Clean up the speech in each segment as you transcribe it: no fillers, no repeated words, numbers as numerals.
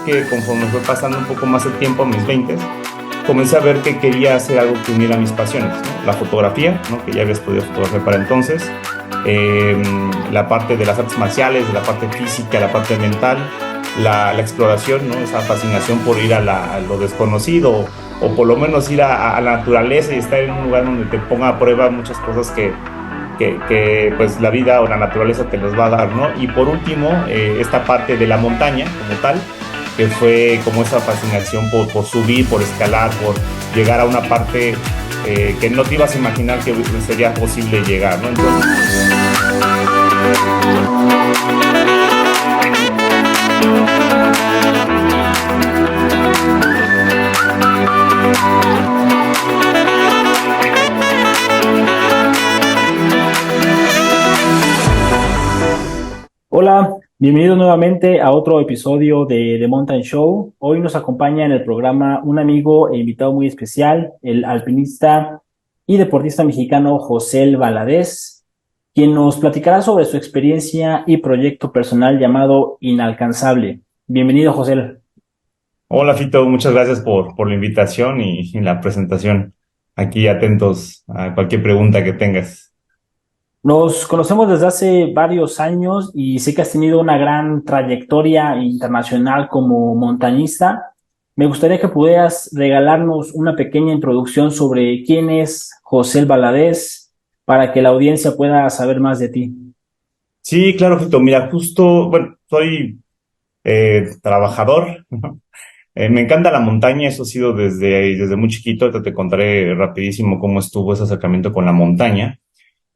que conforme fue pasando un poco más el tiempo, a mis 20, comencé a ver que quería hacer algo que uniera mis pasiones, ¿no? La fotografía, ¿no? Que ya había estudiado fotografía para entonces, la parte de las artes marciales, la parte física, la parte mental, la exploración, ¿no? Esa fascinación por ir a lo desconocido o por lo menos ir a la naturaleza y estar en un lugar donde te ponga a prueba muchas cosas que pues la vida o la naturaleza te los va a dar, ¿no? Y por último, esta parte de la montaña como tal, que fue como esa fascinación por subir, por escalar, por llegar a una parte que no te ibas a imaginar que sería posible llegar, ¿no? Entonces, Hola, bienvenido nuevamente a otro episodio de The Mountain Show. Hoy nos acompaña en el programa un amigo e invitado muy especial, el alpinista y deportista mexicano José Valadez, quien nos platicará sobre su experiencia y proyecto personal llamado Inalcanzable. Bienvenido, José. hola Fito, muchas gracias por la invitación y la presentación. Aquí atentos a cualquier pregunta que tengas. Nos conocemos desde hace varios años y sé que has tenido una gran trayectoria internacional como montañista. Me gustaría que pudieras regalarnos una pequeña introducción sobre quién es José Valadez para que la audiencia pueda saber más de ti. Sí, claro, Fito. Mira, justo, bueno, soy trabajador, ¿no? Me encanta la montaña, eso ha sido desde muy chiquito. Ahorita te contaré rapidísimo cómo estuvo ese acercamiento con la montaña.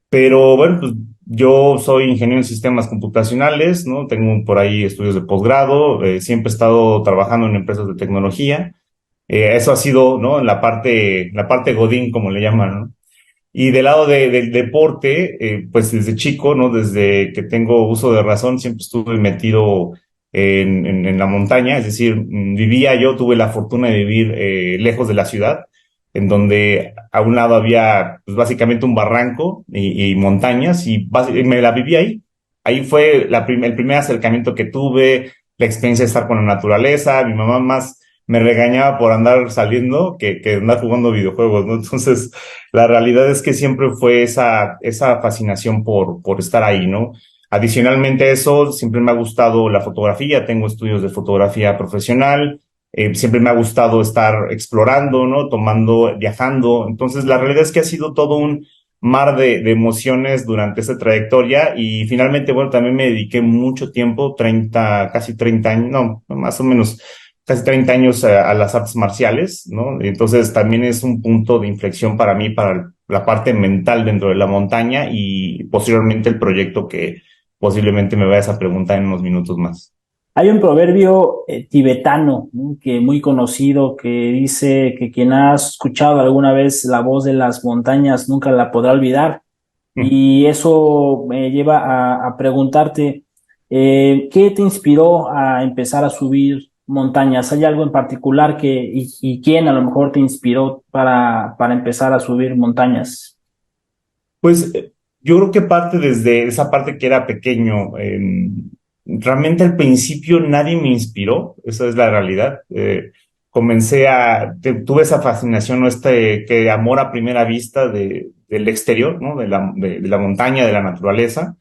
Pero bueno, pues yo soy ingeniero en sistemas computacionales, ¿no? Tengo por ahí estudios de posgrado, siempre he estado trabajando en empresas de tecnología. Eso ha sido, ¿no? La parte Godín, como le llaman, ¿no? Y del lado del deporte, pues desde chico, ¿no? Desde que tengo uso de razón, siempre estuve metido en la montaña, es decir, tuve la fortuna de vivir lejos de la ciudad, en donde a un lado había pues, básicamente un barranco y montañas, y me la viví ahí. Ahí fue el primer acercamiento que tuve, la experiencia de estar con la naturaleza. Mi mamá más me regañaba por andar saliendo que andar jugando videojuegos, ¿no? Entonces, la realidad es que siempre fue esa fascinación por estar ahí, ¿no? Adicionalmente a eso, siempre me ha gustado la fotografía, tengo estudios de fotografía profesional, siempre me ha gustado estar explorando, ¿no? Viajando. Entonces, la realidad es que ha sido todo un mar de emociones durante esa trayectoria y finalmente, bueno, también me dediqué mucho tiempo, casi 30 años, no, más o menos casi 30 años a las artes marciales, ¿no? Entonces también es un punto de inflexión para mí, para la parte mental dentro de la montaña y posteriormente el proyecto que posiblemente me vayas a preguntar en unos minutos más. Hay un proverbio tibetano, ¿no? Que muy conocido que dice que quien ha escuchado alguna vez la voz de las montañas nunca la podrá olvidar. Y eso me lleva a preguntarte, ¿qué te inspiró a empezar a subir montañas? ¿Hay algo en particular y quién a lo mejor te inspiró para empezar a subir montañas? Pues yo creo que parte desde esa parte que era pequeño. Realmente al principio nadie me inspiró, esa es la realidad. Tuve esa fascinación, ¿no? Que amor a primera vista del exterior, ¿no? De la montaña, de la naturaleza.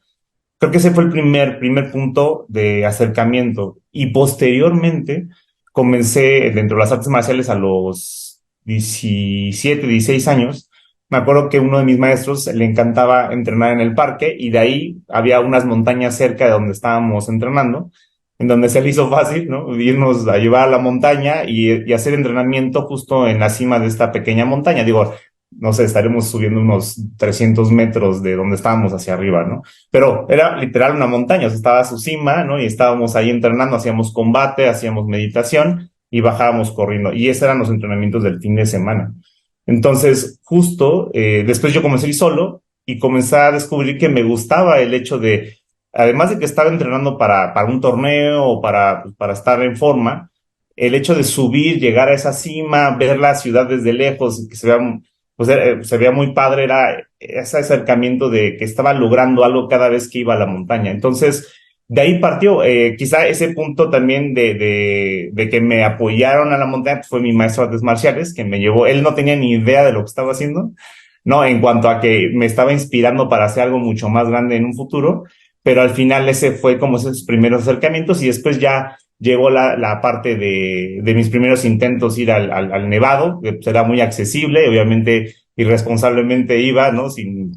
Creo que ese fue el primer punto de acercamiento. Y posteriormente comencé dentro de las artes marciales a los 17, 16 años. Me acuerdo que uno de mis maestros le encantaba entrenar en el parque y de ahí había unas montañas cerca de donde estábamos entrenando, en donde se le hizo fácil, ¿no? Irnos a llevar a la montaña y hacer entrenamiento justo en la cima de esta pequeña montaña. Digo, no sé, estaremos subiendo unos 300 metros de donde estábamos hacia arriba, ¿no? Pero era literal una montaña, o sea, estaba a su cima, ¿no? Y estábamos ahí entrenando, hacíamos combate, hacíamos meditación y bajábamos corriendo. Y esos eran los entrenamientos del fin de semana. Entonces, justo después yo comencé a ir solo y comencé a descubrir que me gustaba el hecho de, además de que estaba entrenando para un torneo o para estar en forma, el hecho de subir, llegar a esa cima, ver la ciudad desde lejos, que se veía muy padre, era ese acercamiento de que estaba logrando algo cada vez que iba a la montaña. Entonces, de ahí partió, quizá ese punto también de que me apoyaron a la montaña, pues fue mi maestro de artes marciales, que me llevó, él no tenía ni idea de lo que estaba haciendo, ¿no? En cuanto a que me estaba inspirando para hacer algo mucho más grande en un futuro, pero al final ese fue como esos primeros acercamientos y después ya llegó la parte de mis primeros intentos ir al Nevado, que pues era muy accesible, obviamente irresponsablemente iba, ¿no?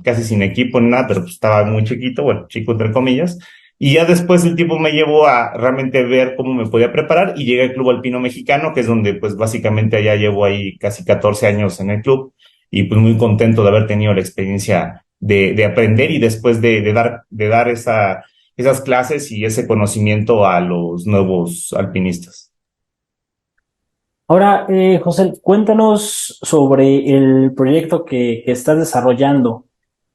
Casi sin equipo ni nada, pero pues estaba muy chiquito, bueno, chico entre comillas. Y ya después el tiempo me llevó a realmente ver cómo me podía preparar y llegué al Club Alpino Mexicano, que es donde pues básicamente allá llevo ahí casi 14 años en el club y pues muy contento de haber tenido la experiencia de aprender y después de dar esas clases y ese conocimiento a los nuevos alpinistas. Ahora, José, cuéntanos sobre el proyecto que estás desarrollando.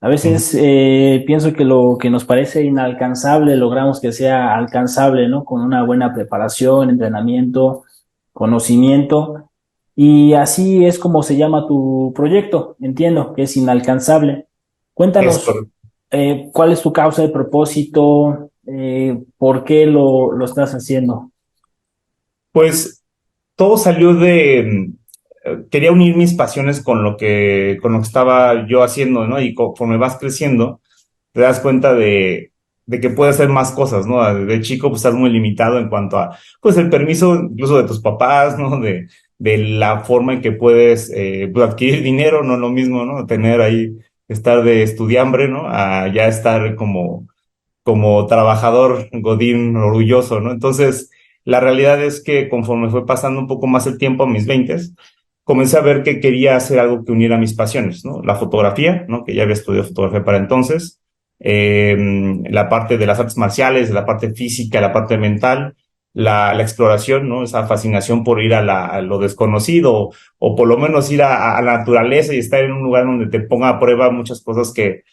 A Ujú. veces pienso que lo que nos parece inalcanzable, logramos que sea alcanzable, ¿no? Con una buena preparación, entrenamiento, conocimiento. Y así es como se llama tu proyecto. Entiendo que es inalcanzable. Es Cuéntanos, correcto. cuál es tu causa de propósito, por qué lo estás haciendo. Pues todo salió quería unir mis pasiones con lo que estaba yo haciendo, ¿no? Y conforme vas creciendo, te das cuenta de que puedes hacer más cosas, ¿no? De chico, pues estás muy limitado en cuanto a, pues el permiso incluso de tus papás, ¿no? De la forma en que puedes pues, adquirir dinero, no lo mismo, ¿no? Tener ahí, estar de estudiambre, ¿no? A ya estar como trabajador godín orgulloso, ¿no? Entonces, la realidad es que conforme fue pasando un poco más el tiempo, a mis veintes, comencé a ver que quería hacer algo que uniera mis pasiones, ¿no? La fotografía, ¿no? Que ya había estudiado fotografía para entonces, eh, la parte de las artes marciales, la parte física, la parte mental, la exploración, ¿no? Esa fascinación por ir a lo desconocido o por lo menos ir a la naturaleza y estar en un lugar donde te ponga a prueba muchas cosas que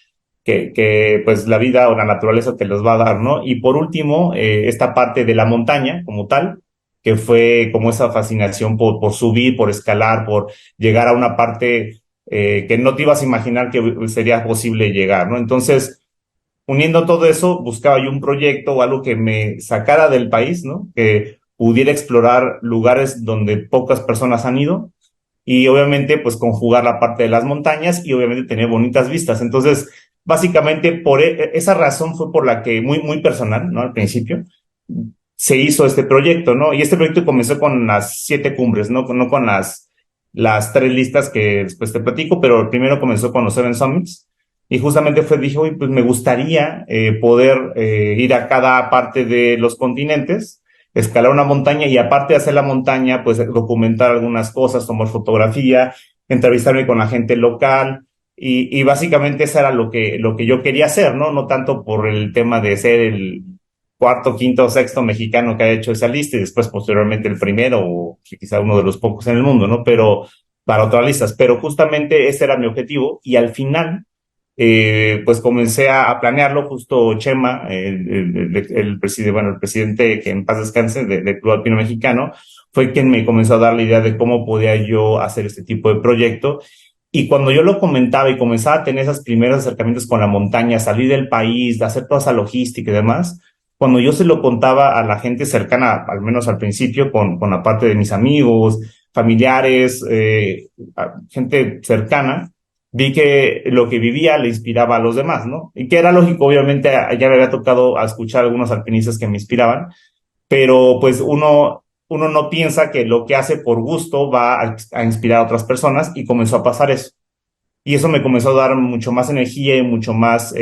pues la vida o la naturaleza te los va a dar, ¿no? Y por último, esta parte de la montaña como tal, que fue como esa fascinación por subir, por escalar, por llegar a una parte que no te ibas a imaginar que sería posible llegar, ¿no? Entonces, uniendo todo eso, buscaba yo un proyecto o algo que me sacara del país, ¿no? Que pudiera explorar lugares donde pocas personas han ido y obviamente pues conjugar la parte de las montañas y obviamente tener bonitas vistas. Entonces, básicamente por esa razón fue por la que muy personal, ¿no? Al principio se hizo este proyecto, ¿no? Y este proyecto comenzó con las 7 cumbres, no con las 3 listas que después te platico, pero primero comenzó con los 7 Summits y justamente dije, uy, pues me gustaría poder ir a cada parte de los continentes, escalar una montaña y aparte de hacer la montaña, pues documentar algunas cosas, tomar fotografía, entrevistarme con la gente local y básicamente eso era lo que yo quería hacer, ¿no? No tanto por el tema de ser el cuarto, quinto, sexto mexicano que ha hecho esa lista y después posteriormente el primero o quizá uno de los pocos en el mundo, ¿no? Pero para otras listas. Pero justamente ese era mi objetivo y al final pues comencé a planearlo, justo Chema, el presidente, bueno, el presidente que en paz descanse del Club Alpino Mexicano, fue quien me comenzó a dar la idea de cómo podía yo hacer este tipo de proyecto. Y cuando yo lo comentaba y comenzaba a tener esos primeros acercamientos con la montaña, salir del país, de hacer toda esa logística y demás, cuando yo se lo contaba a la gente cercana, al menos al principio, con la parte de mis amigos, familiares, gente cercana, vi que lo que vivía le inspiraba a los demás, ¿no? Y que era lógico, obviamente, ya me había tocado a escuchar algunos alpinistas que me inspiraban, pero pues uno no piensa que lo que hace por gusto va a inspirar a otras personas y comenzó a pasar eso. Y eso me comenzó a dar mucho más energía y mucho más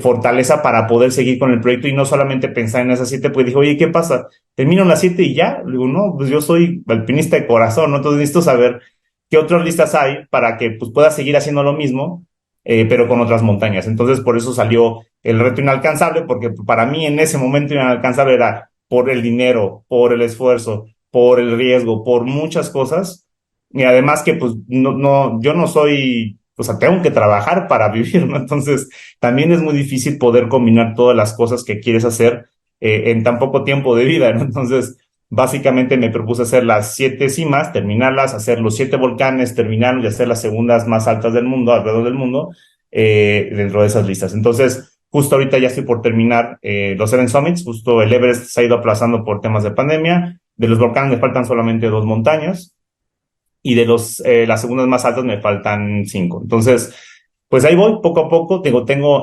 fortaleza para poder seguir con el proyecto y no solamente pensar en esas 7, pues dije, oye, ¿qué pasa? ¿Termino las 7 y ya? Le digo, no, pues yo soy alpinista de corazón, ¿no? Entonces necesito saber qué otras listas hay para que pues, pueda seguir haciendo lo mismo, pero con otras montañas. Entonces por eso salió el reto inalcanzable, porque para mí en ese momento inalcanzable era por el dinero, por el esfuerzo, por el riesgo, por muchas cosas y además que pues yo no soy, o sea, tengo que trabajar para vivir, ¿no? Entonces también es muy difícil poder combinar todas las cosas que quieres hacer en tan poco tiempo de vida, ¿no? Entonces, básicamente me propuse hacer las 7 cimas, terminarlas, hacer los 7 volcanes, terminarlos y hacer las segundas más altas del mundo, alrededor del mundo, dentro de esas listas. Entonces, Justo ahorita ya estoy por terminar los Seven Summits, justo el Everest se ha ido aplazando por temas de pandemia, de los volcanes me faltan solamente 2 montañas, y de las segundas más altas me faltan 5. Entonces, pues ahí voy, poco a poco,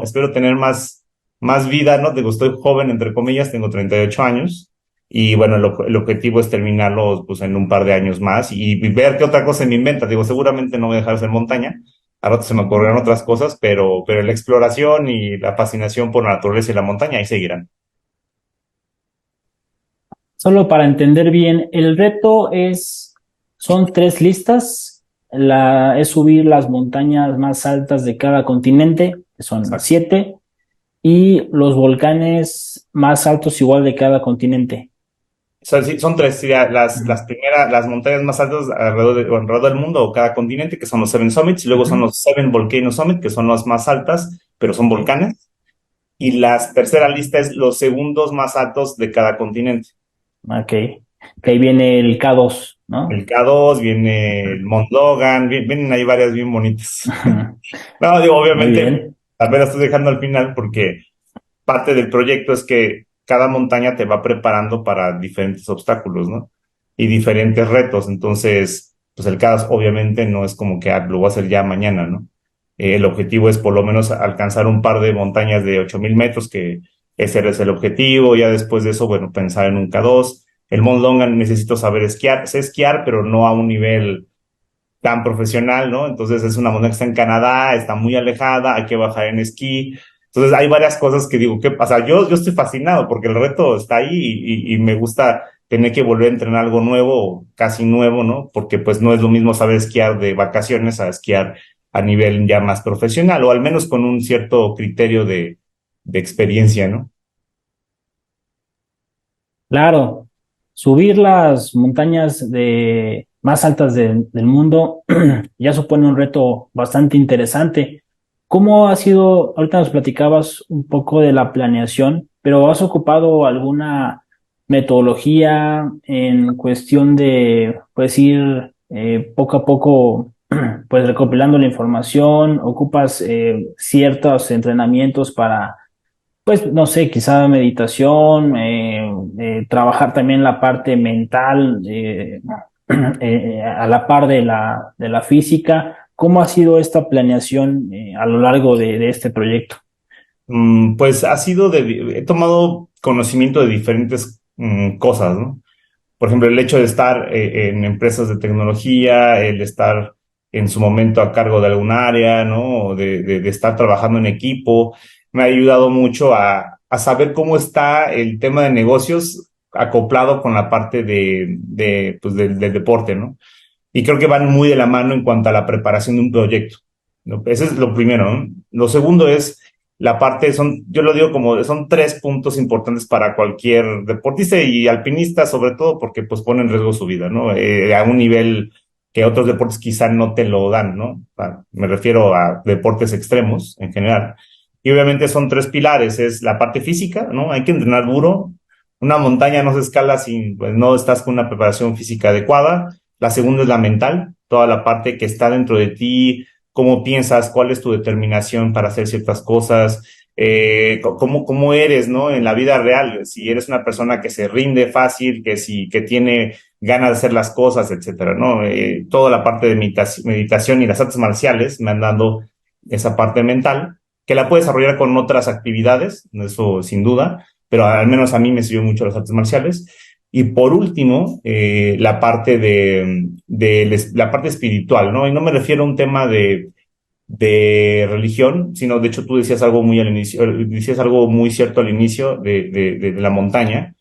espero tener más vida, ¿no? Digo, estoy joven, entre comillas, tengo 38 años, y bueno, el objetivo es terminarlo, pues, en un par de años más, y ver qué otra cosa me inventa. Digo, seguramente no voy a dejar de hacer montaña, a rato se me ocurrirán otras cosas, pero la exploración y la fascinación por la naturaleza y la montaña ahí seguirán. Solo para entender bien, el reto son 3 listas. Es subir las montañas más altas de cada continente, que son Exacto. 7, y los volcanes más altos igual de cada continente. Sí, son tres, sí, Ujú. las montañas más altas alrededor del mundo o cada continente, que son los Seven Summits, y luego son Ujú. los Seven Volcano Summit, que son las más altas, pero son Ok. volcanes. Y la tercera lista es los segundos más altos de cada continente. Ok. Que ahí viene el K2, ¿no? El K2, viene el Mount Logan, vienen ahí varias bien bonitas. Ujú. No, digo, Muy obviamente, bien. tal vez la estoy dejando al final porque parte del proyecto es que cada montaña te va preparando para diferentes obstáculos, ¿no? Y diferentes retos. Entonces, pues el CAS obviamente no es como que lo voy a hacer ya mañana, ¿no? El objetivo es por lo menos alcanzar un par de montañas de 8,000 metros, que ese es el objetivo. Ya después de eso, bueno, pensar en un K2. El Mont Longan necesito saber esquiar. Sé esquiar, pero no a un nivel tan profesional, ¿no? Entonces es una montaña que está en Canadá, está muy alejada, hay que bajar en esquí. Entonces hay varias cosas que digo, o sea, yo estoy fascinado porque el reto está ahí, y me gusta tener que volver a entrenar algo nuevo, casi nuevo, ¿no? Porque pues no es lo mismo saber esquiar de vacaciones a esquiar a nivel ya más profesional, o al menos con un cierto criterio de experiencia, ¿no? Claro, subir las montañas más altas del mundo ya supone un reto bastante interesante. ¿Cómo ha sido? Ahorita nos platicabas un poco de la planeación, pero ¿has ocupado alguna metodología en cuestión de, pues, ir poco a poco, pues, recopilando la información? ¿Ocupas ciertos entrenamientos para, pues, no sé, quizá meditación, trabajar también la parte mental, a la par de la física? ¿Cómo ha sido esta planeación a lo largo de este proyecto? Pues he tomado conocimiento de diferentes cosas, ¿no? Por ejemplo, el hecho de estar en empresas de tecnología, el estar en su momento a cargo de algún área, ¿no? O de estar trabajando en equipo, me ha ayudado mucho a saber cómo está el tema de negocios acoplado con la parte pues del deporte, ¿no? Y creo que van muy de la mano en cuanto a la preparación de un proyecto, ¿no? Ese es lo primero, ¿no? Lo segundo es la parte, yo lo digo como, son 3 puntos importantes para cualquier deportista y alpinista, sobre todo porque pues pone en riesgo su vida, ¿no? A un nivel que otros deportes quizá no te lo dan, ¿no? Me refiero a deportes extremos en general. Y obviamente son 3 pilares, es la parte física, ¿no? Hay que entrenar duro. Una montaña no se escala si pues, no estás con una preparación física adecuada. La segunda es la mental, toda la parte que está dentro de ti, cómo piensas, cuál es tu determinación para hacer ciertas cosas, cómo eres, ¿no? En la vida real, si eres una persona que se rinde fácil, que tiene ganas de hacer las cosas, etcétera, ¿no? Toda la parte de meditación y las artes marciales me han dado esa parte mental, que la puedes desarrollar con otras actividades, eso sin duda, pero al menos a mí me sirvió mucho las artes marciales. Y por último, la parte la parte espiritual, ¿no? Y no me refiero a un tema de religión, sino de hecho tú decías algo muy al inicio, decías algo muy cierto al inicio de la montaña,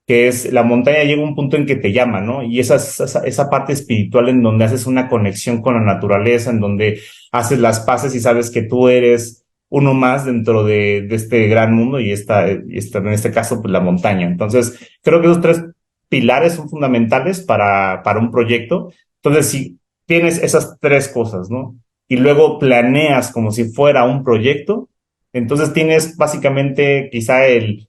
que es la montaña llega a un punto en que te llama, ¿no? Y esa parte espiritual en donde haces una conexión con la naturaleza, en donde haces las paces y sabes que tú eres uno más dentro de este gran mundo, en este caso, pues la montaña. Entonces, creo que esos 3 pilares son fundamentales para un proyecto. Entonces, si tienes esas 3 cosas, ¿no? Y luego planeas como si fuera un proyecto, entonces tienes básicamente quizá el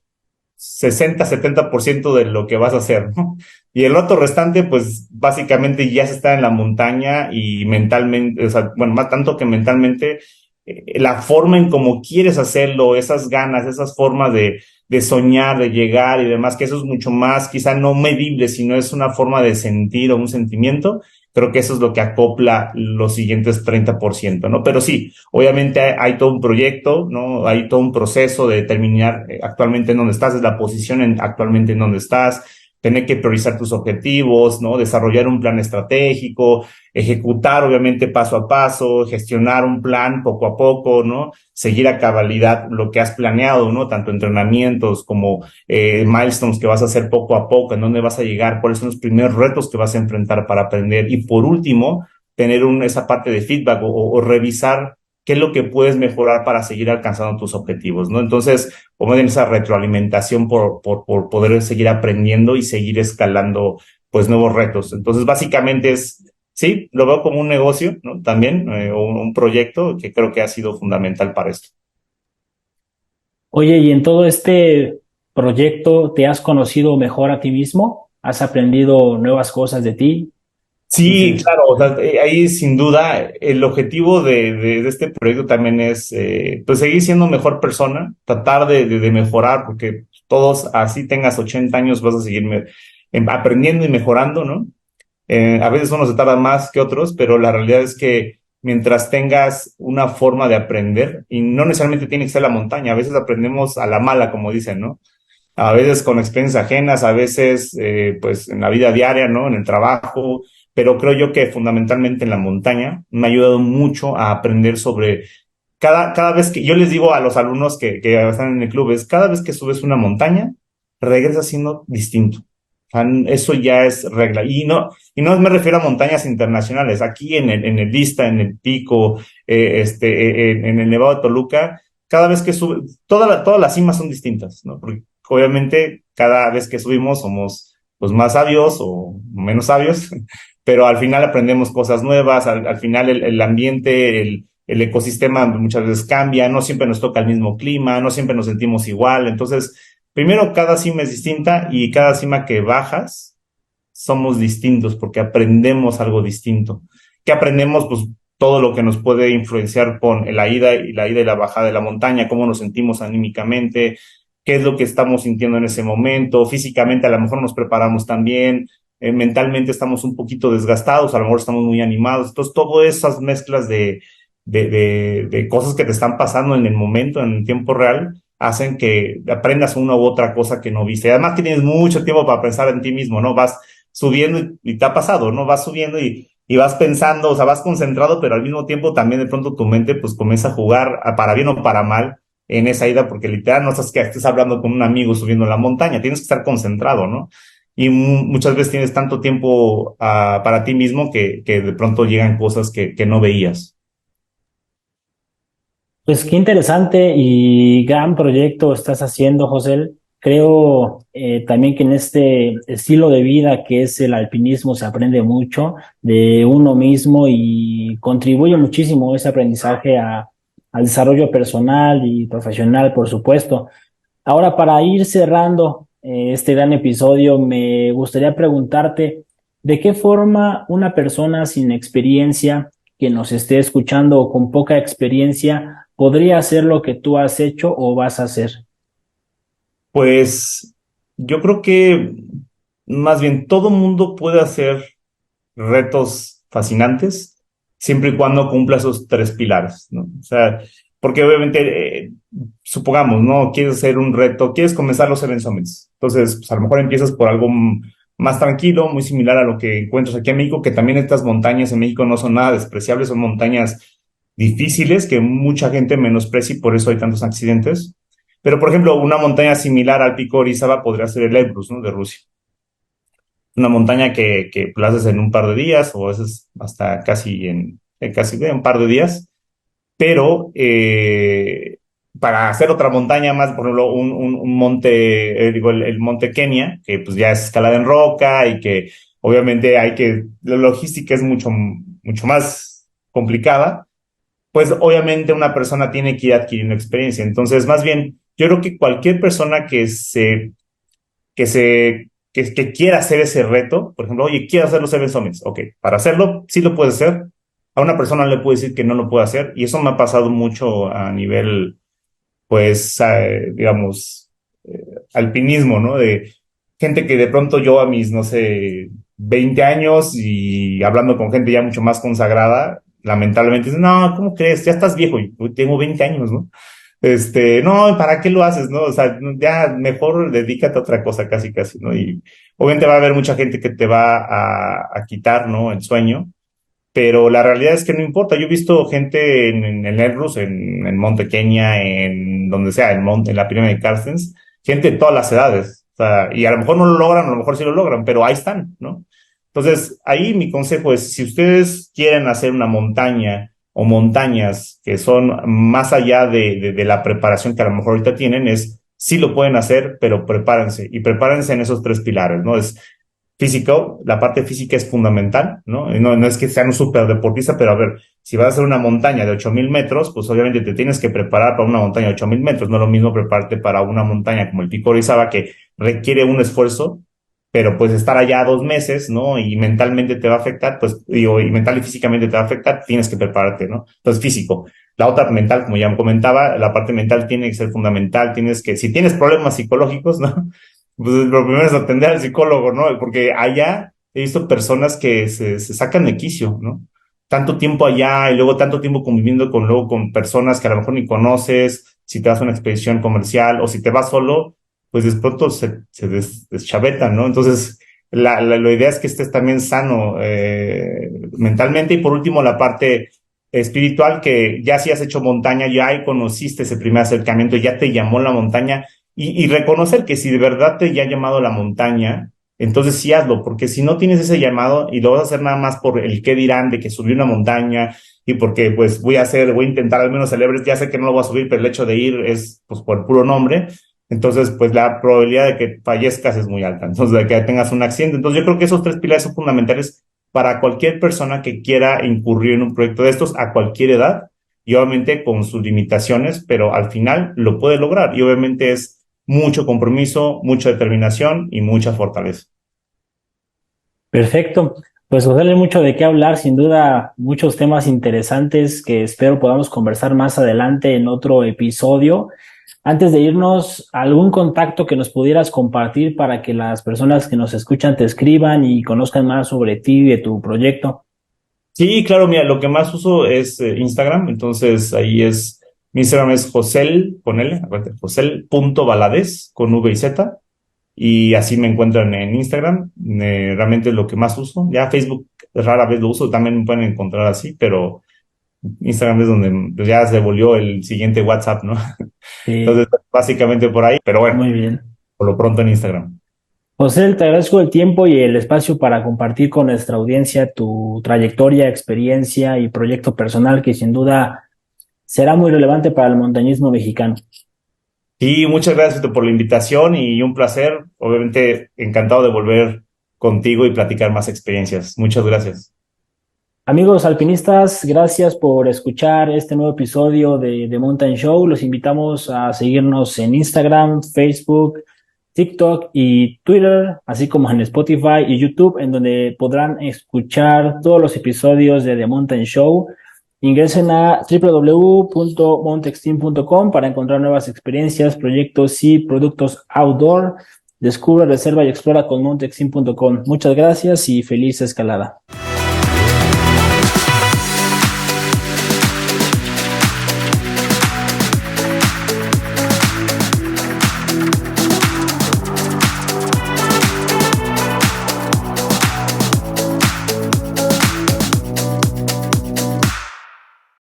60-70% de lo que vas a hacer, ¿no? Y el otro restante, pues básicamente ya se está en la montaña y mentalmente, o sea, bueno, más tanto que mentalmente, la forma en cómo quieres hacerlo, esas ganas, esas formas de soñar, de llegar y demás, que eso es mucho más, quizá no medible, sino es una forma de sentir o un sentimiento. Creo que eso es lo que acopla los siguientes 30%, ¿no? Pero sí, obviamente hay todo un proyecto, ¿no? Hay todo un proceso de determinar actualmente en dónde estás, es la posición actualmente en dónde estás, tener que priorizar tus objetivos, ¿no? Desarrollar un plan estratégico, ejecutar obviamente paso a paso, gestionar un plan poco a poco, ¿no? Seguir a cabalidad lo que has planeado, ¿no? Tanto entrenamientos como milestones que vas a hacer poco a poco, en dónde vas a llegar, cuáles son los primeros retos que vas a enfrentar para aprender. Y por último, tener esa parte de feedback o revisar qué es lo que puedes mejorar para seguir alcanzando tus objetivos, ¿no? Entonces, como en esa retroalimentación por poder seguir aprendiendo y seguir escalando, pues, nuevos retos. Entonces, básicamente sí, lo veo como un negocio, ¿no? También, un proyecto que creo que ha sido fundamental para esto. Oye, y en todo este proyecto, ¿te has conocido mejor a ti mismo? ¿Has aprendido nuevas cosas de ti? Sí, claro, o sea, ahí sin duda el objetivo de este proyecto también es pues seguir siendo mejor persona, tratar de mejorar, porque todos, así tengas 80 años, vas a seguir aprendiendo y mejorando, ¿no? A veces unos se tardan más que otros, pero la realidad es que mientras tengas una forma de aprender, y no necesariamente tiene que ser la montaña, a veces aprendemos a la mala, como dicen, ¿no? A veces con experiencias ajenas, a veces pues en la vida diaria, ¿no? En el trabajo, pero creo yo que fundamentalmente en la montaña me ha ayudado mucho a aprender sobre cada vez que yo les digo a los alumnos que están en el club, es cada vez que subes una montaña, regresas siendo distinto. O sea, eso ya es regla. Y no me refiero a montañas internacionales. Aquí en el Lista, en el Pico, en el Nevado de Toluca, cada vez que sube, todas las cimas son distintas, ¿no? Porque obviamente cada vez que subimos somos pues más sabios o menos sabios, pero al final aprendemos cosas nuevas, al final el ambiente, el ecosistema muchas veces cambia, no siempre nos toca el mismo clima, no siempre nos sentimos igual. Entonces, primero, cada cima es distinta y cada cima que bajas somos distintos porque aprendemos algo distinto. ¿Qué aprendemos? Pues todo lo que nos puede influenciar con la ida y la bajada de la montaña, cómo nos sentimos anímicamente, qué es lo que estamos sintiendo en ese momento, físicamente a lo mejor nos preparamos también, mentalmente estamos un poquito desgastados, a lo mejor estamos muy animados. Entonces, todas esas mezclas de cosas que te están pasando en el momento, en el tiempo real, hacen que aprendas una u otra cosa que no viste. Además, tienes mucho tiempo para pensar en ti mismo, ¿no? Vas subiendo y te ha pasado, ¿no? Vas subiendo y vas pensando, o sea, vas concentrado, pero al mismo tiempo también de pronto tu mente pues comienza a jugar para bien o para mal en esa ida, porque literal no estás que estés hablando con un amigo subiendo la montaña, tienes que estar concentrado, ¿no? Y muchas veces tienes tanto tiempo para ti mismo que de pronto llegan cosas que no veías. Pues qué interesante y gran proyecto estás haciendo, José. Creo también que en este estilo de vida que es el alpinismo se aprende mucho de uno mismo y contribuye muchísimo ese aprendizaje al desarrollo personal y profesional, por supuesto. Ahora, para ir cerrando este gran episodio, me gustaría preguntarte, ¿de qué forma una persona sin experiencia que nos esté escuchando o con poca experiencia podría hacer lo que tú has hecho o vas a hacer? Pues yo creo que más bien todo mundo puede hacer retos fascinantes siempre y cuando cumpla esos tres pilares, ¿no? O sea, porque obviamente, supongamos, ¿no? Quieres hacer un reto, quieres comenzar los Seven Summits. Entonces, pues a lo mejor empiezas por algo más tranquilo, muy similar a lo que encuentras aquí en México, que también estas montañas en México no son nada despreciables, son montañas difíciles que mucha gente menosprecia y por eso hay tantos accidentes. Pero, por ejemplo, una montaña similar al Pico Orizaba podría ser el Elbrus, ¿no? De Rusia. Una montaña que la haces en un par de días o a veces hasta casi un par de días, pero para hacer otra montaña más, por ejemplo, un monte, digo, el monte Kenia, que pues ya es escalada en roca y que obviamente la logística es mucho más complicada, pues obviamente una persona tiene que ir adquiriendo experiencia. Entonces, más bien, yo creo que cualquier persona que quiera hacer ese reto, por ejemplo, oye, quiero hacer los Seven Summits, ok, para hacerlo, sí lo puedes hacer, a una persona le puedo decir que no lo puede hacer, y eso me ha pasado mucho a nivel, pues, digamos, alpinismo, ¿no? De gente que de pronto yo a mis, no sé, 20 años y hablando con gente ya mucho más consagrada, lamentablemente dicen, no, ¿cómo crees? Ya estás viejo, y tengo 20 años, ¿no? No, ¿para qué lo haces, no? O sea, ya mejor dedícate a otra cosa, casi, casi, ¿no? Y obviamente va a haber mucha gente que te va a quitar, ¿no? El sueño, pero la realidad es que no importa. Yo he visto gente en el Elbrus, en Monte Kenia, en donde sea, en la pirámide de Carstens, gente de todas las edades. O sea, y a lo mejor no lo logran, a lo mejor sí lo logran, pero ahí están, ¿no? Entonces, ahí mi consejo es, si ustedes quieren hacer una montaña o montañas que son más allá de la preparación que a lo mejor ahorita tienen, es, sí lo pueden hacer, pero prepárense. Y prepárense en esos tres pilares, ¿no? Es físico, la parte física es fundamental, ¿no? No es que sean un súper deportista, pero a ver, si vas a hacer una montaña de 8,000 metros, pues obviamente te tienes que preparar para una montaña de 8,000 metros, no es lo mismo prepararte para una montaña como el Pico Orizaba, que requiere un esfuerzo, pero pues estar allá 2 meses, ¿no? Y mentalmente te va a afectar, pues, digo, y mental y físicamente te va a afectar, tienes que prepararte, ¿no? Entonces, físico. La otra mental, como ya comentaba, la parte mental tiene que ser fundamental, tienes que, si tienes problemas psicológicos, ¿no? Pues lo primero es atender al psicólogo, ¿no? Porque allá he visto personas que se sacan de quicio, ¿no? Tanto tiempo allá y luego tanto tiempo conviviendo luego con personas que a lo mejor ni conoces, si te vas a una expedición comercial o si te vas solo, pues de pronto se deschavetan, ¿no? Entonces, la idea es que estés también sano mentalmente, y por último la parte espiritual, que ya si has hecho montaña, ya ahí conociste ese primer acercamiento, ya te llamó la montaña, y reconocer que si de verdad te ya ha llamado la montaña, entonces sí hazlo, porque si no tienes ese llamado y lo vas a hacer nada más por el qué dirán de que subí una montaña y porque pues voy a intentar al menos el Everest, ya sé que no lo voy a subir, pero el hecho de ir es pues por el puro nombre, entonces pues la probabilidad de que fallezcas es muy alta, entonces de que tengas un accidente. Entonces yo creo que esos tres pilares son fundamentales para cualquier persona que quiera incurrir en un proyecto de estos a cualquier edad, y obviamente con sus limitaciones, pero al final lo puede lograr, y obviamente es mucho compromiso, mucha determinación y mucha fortaleza. Perfecto. Pues José, hay mucho de qué hablar, sin duda, muchos temas interesantes que espero podamos conversar más adelante en otro episodio. Antes de irnos, ¿algún contacto que nos pudieras compartir para que las personas que nos escuchan te escriban y conozcan más sobre ti y de tu proyecto? Sí, claro, mira, lo que más uso es Instagram, entonces ahí es, mi Instagram es Josel, con L, acuérdate, Josel.Valadez, con V y Z, y así me encuentran en Instagram, realmente es lo que más uso. Ya Facebook rara vez lo uso, también me pueden encontrar así, pero Instagram es donde pues, ya se volvió el siguiente WhatsApp, ¿no? Sí, Entonces, básicamente por ahí, pero bueno, muy bien. por lo pronto en Instagram. José, te agradezco el tiempo y el espacio para compartir con nuestra audiencia tu trayectoria, experiencia y proyecto personal que sin duda será muy relevante para el montañismo mexicano. Y muchas gracias por la invitación y un placer. Obviamente encantado de volver contigo y platicar más experiencias. Muchas gracias. Amigos alpinistas, gracias por escuchar este nuevo episodio de The Mountain Show. Los invitamos a seguirnos en Instagram, Facebook, TikTok y Twitter, así como en Spotify y YouTube, en donde podrán escuchar todos los episodios de The Mountain Show. Ingresen a www.montexteam.com para encontrar nuevas experiencias, proyectos y productos outdoor. Descubre, reserva y explora con montexteam.com. Muchas gracias y feliz escalada.